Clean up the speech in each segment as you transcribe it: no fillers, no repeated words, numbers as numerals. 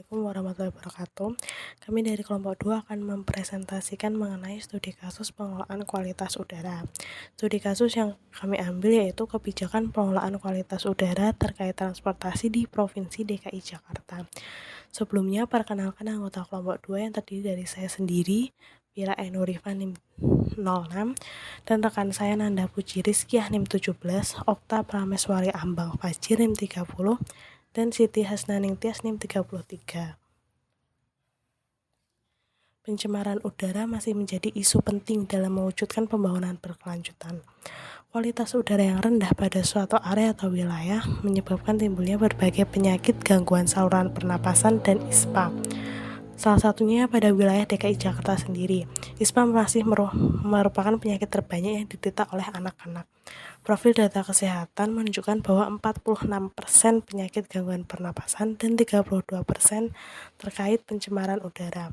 Assalamualaikum warahmatullahi wabarakatuh. Kami dari kelompok 2 akan mempresentasikan mengenai studi kasus pengelolaan kualitas udara. Studi kasus yang kami ambil yaitu kebijakan pengelolaan kualitas udara terkait transportasi di Provinsi DKI Jakarta. Sebelumnya, perkenalkan anggota kelompok 2 yang terdiri dari saya sendiri, Pira Enurifa NIM 06, dan rekan saya Nanda Puji Rizkiah NIM 17, Okta Prameswari Ambang Fajir NIM 30, dan Siti Hasnaning Tias NIM 33. Pencemaran udara masih menjadi isu penting dalam mewujudkan pembangunan berkelanjutan. Kualitas udara yang rendah pada suatu area atau wilayah menyebabkan timbulnya berbagai penyakit gangguan saluran pernapasan dan ISPA. Salah satunya pada wilayah DKI Jakarta sendiri. ISPA masih merupakan penyakit terbanyak yang diderita oleh anak-anak. Profil data kesehatan menunjukkan bahwa 46% penyakit gangguan pernapasan dan 32% terkait pencemaran udara.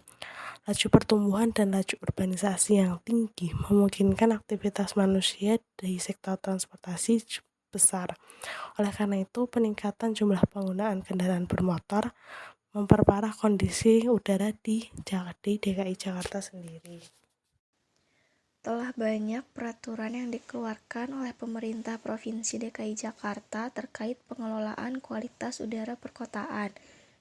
Laju pertumbuhan dan laju urbanisasi yang tinggi memungkinkan aktivitas manusia di sektor transportasi besar. Oleh karena itu, peningkatan jumlah penggunaan kendaraan bermotor memperparah kondisi udara di DKI Jakarta sendiri. Telah banyak peraturan yang dikeluarkan oleh pemerintah Provinsi DKI Jakarta terkait pengelolaan kualitas udara perkotaan.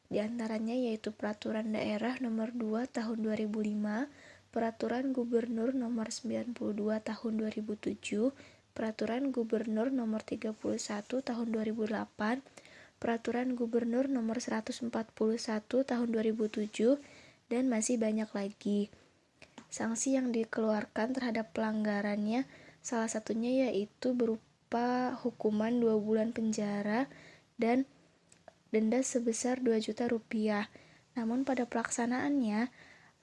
Di antaranya yaitu Peraturan Daerah Nomor 2 Tahun 2005, Peraturan Gubernur Nomor 92 Tahun 2007, Peraturan Gubernur Nomor 31 Tahun 2008, Peraturan Gubernur Nomor 141 Tahun 2007, dan masih banyak lagi. Sanksi yang dikeluarkan terhadap pelanggarannya salah satunya yaitu berupa hukuman 2 bulan penjara dan denda sebesar 2 juta rupiah. Namun pada pelaksanaannya,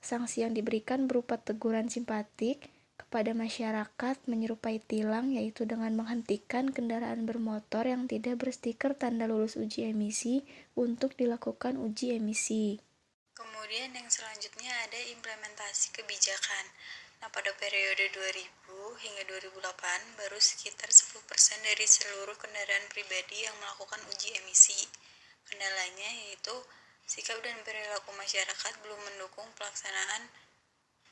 sanksi yang diberikan berupa teguran simpatik kepada masyarakat menyerupai tilang, yaitu dengan menghentikan kendaraan bermotor yang tidak berstiker tanda lulus uji emisi untuk dilakukan uji emisi. Kemudian yang selanjutnya ada implementasi kebijakan. Nah, pada periode 2000 hingga 2008 baru sekitar 10% dari seluruh kendaraan pribadi yang melakukan uji emisi. Kendalanya yaitu sikap dan perilaku masyarakat belum mendukung pelaksanaan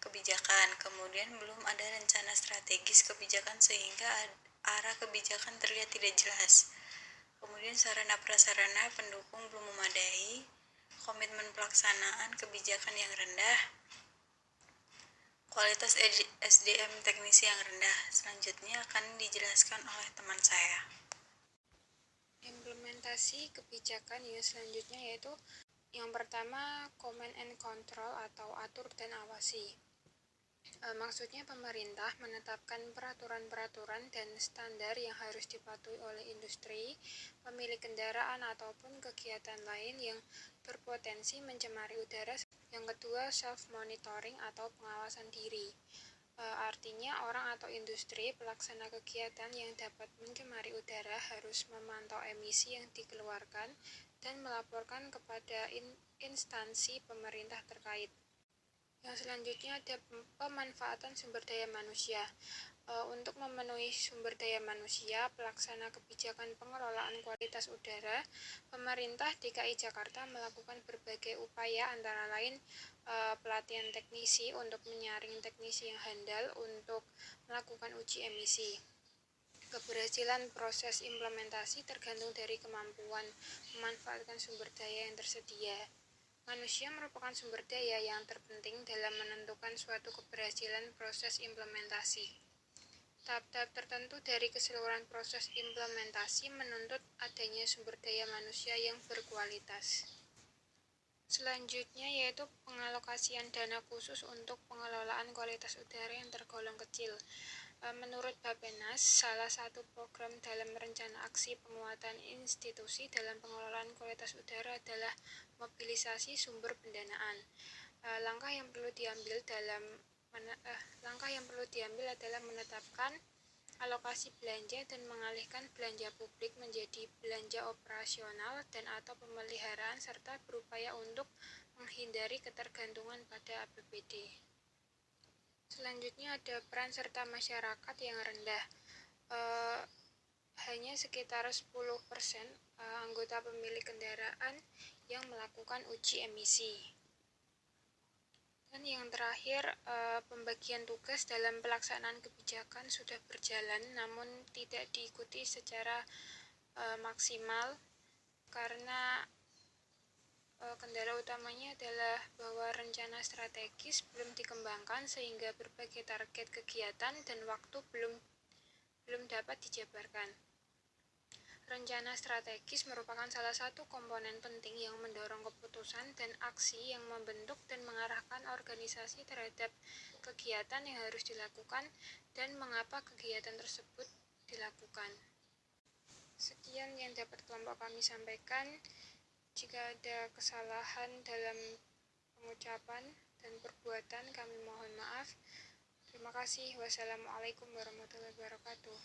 kebijakan. Kemudian belum ada rencana strategis kebijakan sehingga arah kebijakan terlihat tidak jelas. Kemudian sarana prasarana pendukung belum memadai, komitmen pelaksanaan kebijakan yang rendah, kualitas SDM teknisi yang rendah. Selanjutnya akan dijelaskan oleh teman saya. Implementasi kebijakan yang selanjutnya yaitu yang pertama, command and control atau atur dan awasi. Maksudnya pemerintah menetapkan peraturan-peraturan dan standar yang harus dipatuhi oleh industri, pemilik kendaraan ataupun kegiatan lain yang berpotensi mencemari udara. Yang kedua, self-monitoring atau pengawasan diri. Artinya orang atau industri pelaksana kegiatan yang dapat mencemari udara harus memantau emisi yang dikeluarkan dan melaporkan kepada instansi pemerintah terkait. Yang selanjutnya ada pemanfaatan sumber daya manusia. Untuk memenuhi sumber daya manusia, pelaksana kebijakan pengelolaan kualitas udara, pemerintah DKI Jakarta melakukan berbagai upaya antara lain pelatihan teknisi untuk menyaring teknisi yang handal untuk melakukan uji emisi. Keberhasilan proses implementasi tergantung dari kemampuan memanfaatkan sumber daya yang tersedia. Manusia merupakan sumber daya yang terpenting dalam menentukan suatu keberhasilan proses implementasi. Tahap-tahap tertentu dari keseluruhan proses implementasi menuntut adanya sumber daya manusia yang berkualitas. Selanjutnya yaitu pengalokasian dana khusus untuk pengelolaan kualitas udara yang tergolong kecil. Menurut Bappenas, salah satu program dalam rencana aksi penguatan institusi dalam pengelolaan kualitas udara adalah mobilisasi sumber pendanaan. Langkah yang perlu diambil adalah menetapkan alokasi belanja dan mengalihkan belanja publik menjadi belanja operasional dan atau pemeliharaan serta berupaya untuk menghindari ketergantungan pada APBD. Selanjutnya ada peran serta masyarakat yang rendah. Hanya sekitar 10% anggota pemilik kendaraan yang melakukan uji emisi. Dan yang terakhir, pembagian tugas dalam pelaksanaan kebijakan sudah berjalan namun tidak diikuti secara maksimal karena kendala utamanya adalah bahwa rencana strategis belum dikembangkan sehingga berbagai target kegiatan dan waktu belum dapat dijabarkan. Rencana strategis merupakan salah satu komponen penting yang mendorong keputusan dan aksi yang membentuk dan mengarahkan organisasi terhadap kegiatan yang harus dilakukan dan mengapa kegiatan tersebut dilakukan. Sekian yang dapat kelompok kami sampaikan. Jika ada kesalahan dalam pengucapan dan perbuatan, kami mohon maaf. Terima kasih. Wassalamualaikum warahmatullahi wabarakatuh.